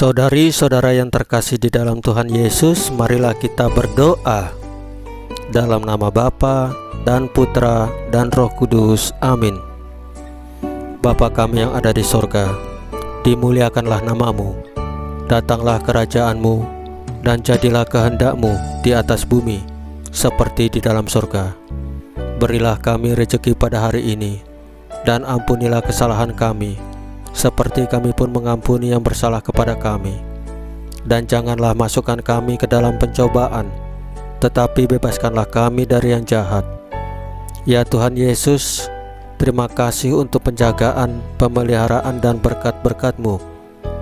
Saudari-saudara yang terkasih di dalam Tuhan Yesus, marilah kita berdoa. Dalam nama Bapa dan Putra dan Roh Kudus, amin. Bapa kami yang ada di sorga, dimuliakanlah namamu, datanglah kerajaanmu, dan jadilah kehendakmu di atas bumi, seperti di dalam sorga. Berilah kami rejeki pada hari ini, dan ampunilah kesalahan kami, seperti kami pun mengampuni yang bersalah kepada kami. Dan janganlah masukkan kami ke dalam pencobaan, tetapi bebaskanlah kami dari yang jahat. Ya Tuhan Yesus, terima kasih untuk penjagaan, pemeliharaan dan berkat-berkat-Mu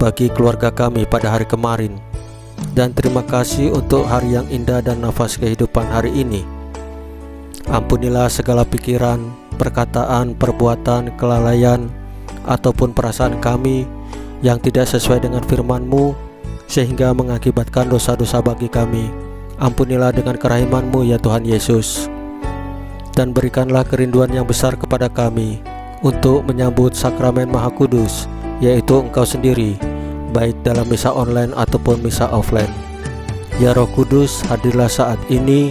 bagi keluarga kami pada hari kemarin. Dan terima kasih untuk hari yang indah dan nafas kehidupan hari ini. Ampunilah segala pikiran, perkataan, perbuatan, kelalaian, ataupun perasaan kami yang tidak sesuai dengan firman-Mu, sehingga mengakibatkan dosa-dosa bagi kami. Ampunilah dengan kerahiman-Mu ya Tuhan Yesus. Dan berikanlah kerinduan yang besar kepada kami untuk menyambut sakramen Maha Kudus, yaitu Engkau sendiri, baik dalam misa online ataupun misa offline. Ya Roh Kudus, hadirlah saat ini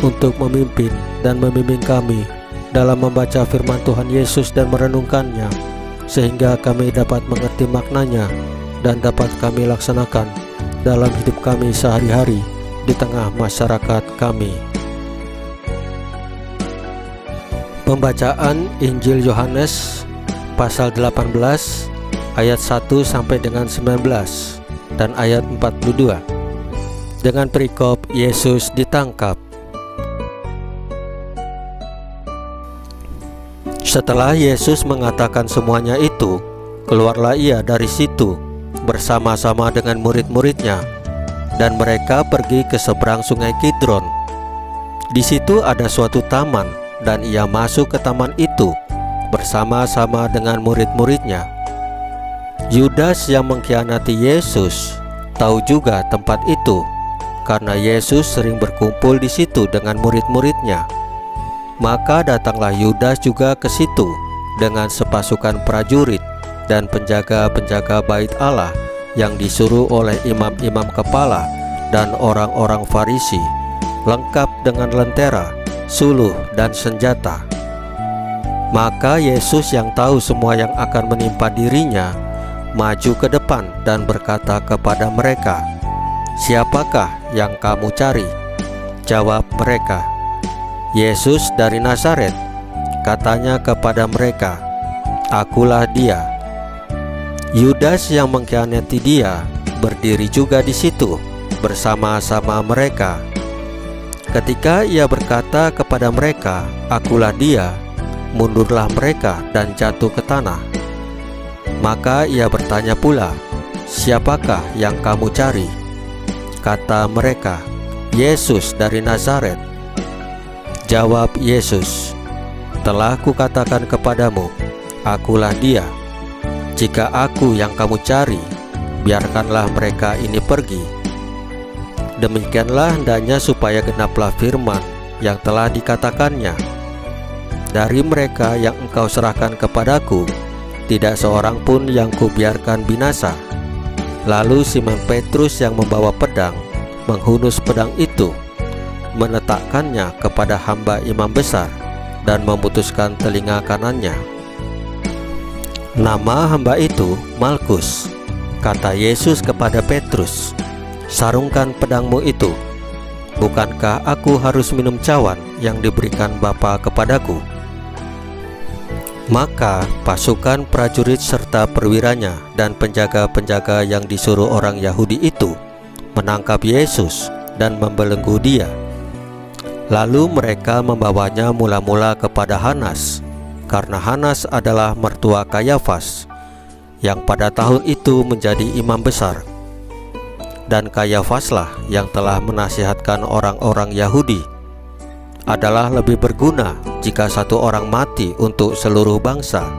untuk memimpin dan membimbing kami dalam membaca firman Tuhan Yesus dan merenungkannya, sehingga kami dapat mengerti maknanya dan dapat kami laksanakan dalam hidup kami sehari-hari di tengah masyarakat kami. Pembacaan Injil Yohanes pasal 18 ayat 1 sampai dengan 19 dan ayat 42. Dengan perikop Yesus ditangkap. Setelah Yesus mengatakan semuanya itu, keluarlah ia dari situ bersama-sama dengan murid-muridnya, dan mereka pergi ke seberang sungai Kidron. Di situ ada suatu taman, dan ia masuk ke taman itu bersama-sama dengan murid-muridnya. Yudas yang mengkhianati Yesus tahu juga tempat itu, karena Yesus sering berkumpul di situ dengan murid-muridnya. Maka datanglah Yudas juga ke situ dengan sepasukan prajurit dan penjaga-penjaga bait Allah yang disuruh oleh imam-imam kepala dan orang-orang Farisi, lengkap dengan lentera, suluh dan senjata. Maka Yesus yang tahu semua yang akan menimpa dirinya, maju ke depan dan berkata kepada mereka, "Siapakah yang kamu cari?" Jawab mereka, "Yesus dari Nazaret." Katanya kepada mereka, "Akulah dia." Yudas yang mengkhianati dia berdiri juga di situ bersama-sama mereka. Ketika ia berkata kepada mereka, "Akulah dia," mundurlah mereka dan jatuh ke tanah. Maka ia bertanya pula, "Siapakah yang kamu cari?" Kata mereka, "Yesus dari Nazaret." Jawab Yesus, "Telah kukatakan kepadamu, akulah dia. Jika aku yang kamu cari, biarkanlah mereka ini pergi." Demikianlah hendaknya supaya genaplah firman yang telah dikatakannya, "Dari mereka yang engkau serahkan kepadaku, tidak seorang pun yang kubiarkan binasa." Lalu Simon Petrus yang membawa pedang menghunus pedang itu, meletakkannya kepada hamba imam besar, dan memutuskan telinga kanannya. Nama hamba itu Malkus. Kata Yesus kepada Petrus, "Sarungkan pedangmu itu. Bukankah aku harus minum cawan yang diberikan Bapa kepadaku?" Maka pasukan prajurit serta perwiranya dan penjaga-penjaga yang disuruh orang Yahudi itu menangkap Yesus dan membelenggu dia. Lalu mereka membawanya mula-mula kepada Hanas, karena Hanas adalah mertua Kayafas, yang pada tahun itu menjadi imam besar. Dan Kayafaslah yang telah menasihatkan orang-orang Yahudi, adalah lebih berguna jika satu orang mati untuk seluruh bangsa.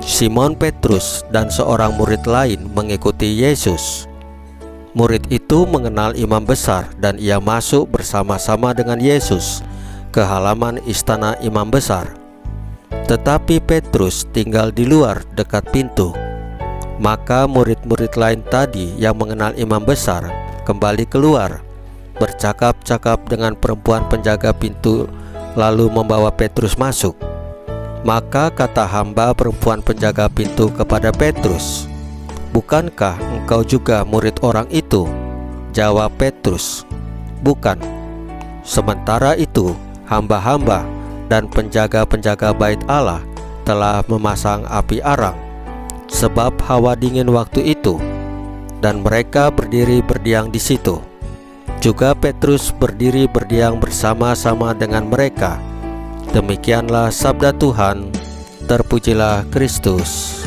Simon Petrus dan seorang murid lain mengikuti Yesus. Murid itu mengenal imam besar, dan ia masuk bersama-sama dengan Yesus ke halaman istana imam besar. Tetapi Petrus tinggal di luar dekat pintu. Maka murid-murid lain tadi yang mengenal imam besar kembali keluar, bercakap-cakap dengan perempuan penjaga pintu, lalu membawa Petrus masuk. Maka kata hamba perempuan penjaga pintu kepada Petrus, "Bukankah engkau juga murid orang itu?" Jawab Petrus, "Bukan." Sementara itu hamba-hamba dan penjaga-penjaga bait Allah telah memasang api arang, sebab hawa dingin waktu itu, dan mereka berdiri berdiam di situ. Juga Petrus berdiri berdiam bersama-sama dengan mereka. Demikianlah sabda Tuhan. Terpujilah Kristus.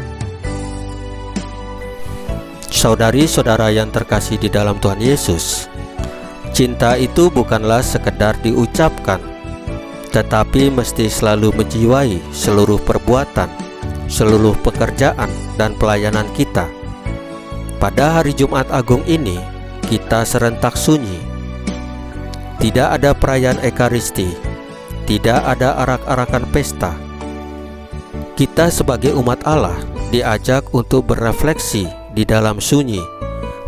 Saudari-saudara yang terkasih di dalam Tuhan Yesus, cinta itu bukanlah sekedar diucapkan, tetapi mesti selalu menjiwai seluruh perbuatan, seluruh pekerjaan dan pelayanan kita. Pada hari Jumat Agung ini, kita serentak sunyi. Tidak ada perayaan Ekaristi, tidak ada arak-arakan pesta. Kita sebagai umat Allah diajak untuk berefleksi di dalam sunyi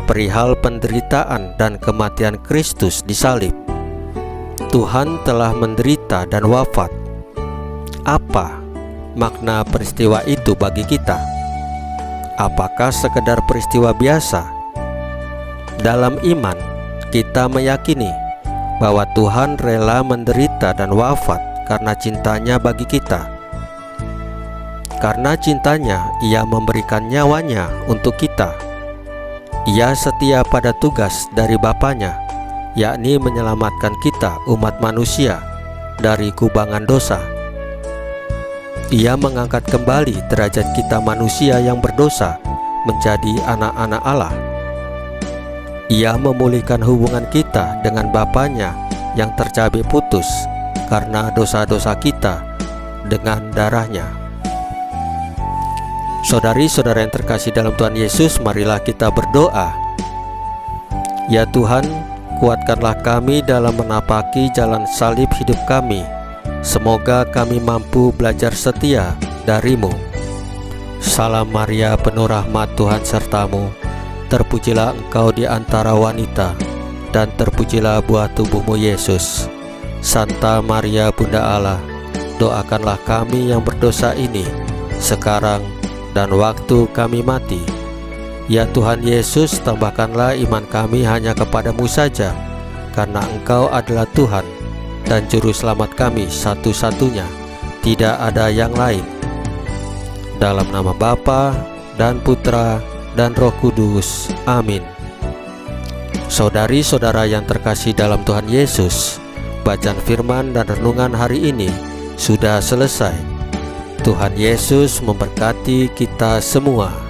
perihal penderitaan dan kematian Kristus di salib. Tuhan telah menderita dan wafat. Apa makna peristiwa itu bagi kita? Apakah sekedar peristiwa biasa? Dalam iman, kita meyakini bahwa Tuhan rela menderita dan wafat karena cintanya bagi kita. Karena cintanya, Ia memberikan nyawanya untuk kita. Ia setia pada tugas dari Bapanya, yakni menyelamatkan kita umat manusia dari kubangan dosa. Ia mengangkat kembali derajat kita manusia yang berdosa menjadi anak-anak Allah. Ia memulihkan hubungan kita dengan Bapanya yang tercabik putus karena dosa-dosa kita dengan darahnya. Saudari-saudara yang terkasih dalam Tuhan Yesus, marilah kita berdoa. Ya Tuhan, kuatkanlah kami dalam menapaki jalan salib hidup kami. Semoga kami mampu belajar setia dari-Mu. Salam Maria, penuh rahmat, Tuhan sertamu. Terpujilah engkau di antara wanita, dan terpujilah buah tubuhmu Yesus. Santa Maria Bunda Allah, doakanlah kami yang berdosa ini, sekarang dan waktu kami mati. Ya Tuhan Yesus, tambahkanlah iman kami hanya kepadamu saja, karena Engkau adalah Tuhan dan Juru Selamat kami satu-satunya, tidak ada yang lain. Dalam nama Bapa dan Putra dan Roh Kudus. Amin. Saudari-saudara yang terkasih dalam Tuhan Yesus, bacaan firman dan renungan hari ini sudah selesai. Tuhan Yesus memberkati kita semua.